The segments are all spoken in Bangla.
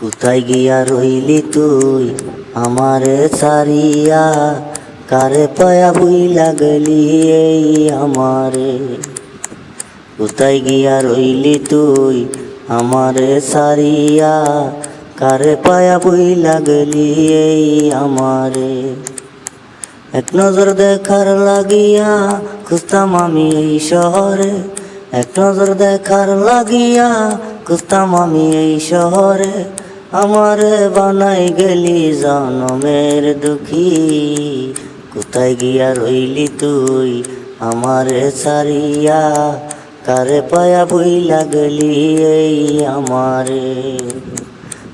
কোথায় গিয়া রইলি তুই আমারে ছাড়িয়া, কারে পায়া ভুইলা গেলি এই আমারে। কোথায় গিয়া রইলি তুই আমারে ছাড়িয়া, কারে পায়া ভুইলা গেলি এই আমারে। এক নজর দেখার লাগিয়া খুঁজতাম আমি এই শহরে, এক নজর দেখার লাগিয়া খুঁজতাম আমি এই শহরে। আমারে বানাই গেলি জনমের দুঃখী, কোথায় গিয়া রইলি তুই আমারে ছাড়িয়া, কারে পায়া ভুইলা গেলি এই আমারে।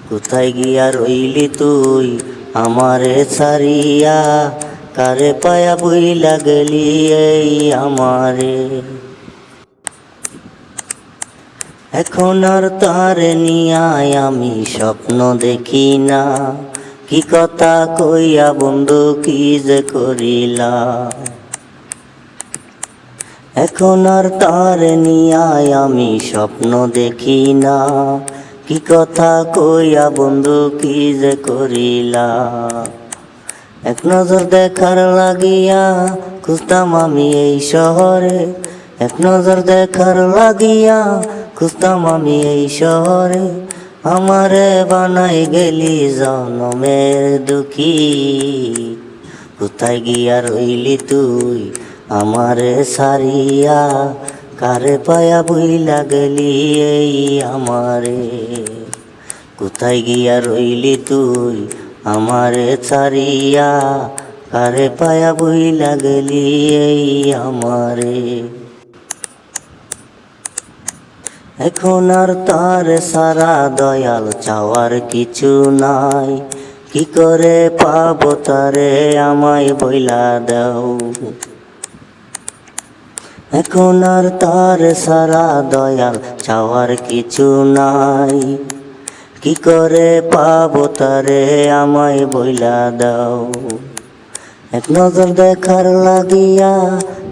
কোথায় গিয়া রইলি তুই আমারে ছাড়িয়া, কারে পায়া ভুইলা গেলি এই আমারে। এখন আর তারে নিয়ায় আমি স্বপ্ন দেখি না, কি কথা কইয়া বন্ধু কি যে করিলা। এখন আর তারে নিয়ায় আমি স্বপ্ন দেখি না, কি কথা কইয়া বন্ধু কি যে করিলা। এক নজর দেখার লাগিয়া খুঁজতাম আমি এই শহরে, এক নজর দেখার লাগিয়া খুঁজতাম আমি এই শহরে। আমারে বানাই গেলি জনমের দুঃখী, কোথায় গিয়া রইলি তুই আমারে ছাড়িয়া, কারে পায়া ভুইলা গেলি এই আমারে। কোথায় গিয়া রইলি তুই আমারে ছাড়িয়া, কারে পায়া ভুইলা গেলি এই আমারে। এখন আর তার সারা দয়াল চাওয়ার কিছু নাই, কি করে পাবো তারে আমায় বইলা দাও। এখন আর তার সারা দয়াল চাওয়ার কিছু নাই, কি করে পাবো তারে আমায় বইলা দাও। এক নজর দেখার লাগিয়া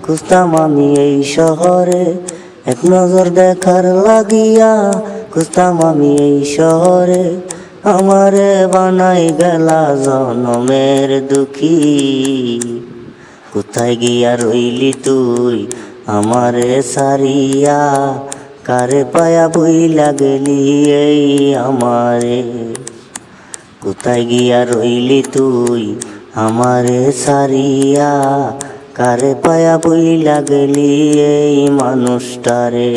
খুঁজতাম আমি এই শহরে, এক নজর দেখার লাগিয়া খুঁজতাম আমি এই শহরে। আমারে বানাই গেলা জনমের দুঃখী, কোথায় গিয়া রইলি তুই আমারে ছাড়িয়া, কারে পায়া ভুইলা গেলি এই আমারে। কোথায় গিয়া রইলি তুই আমারে ছাড়িয়া, কারে পায়া ভুইলা গেলি এই মানুষটারে।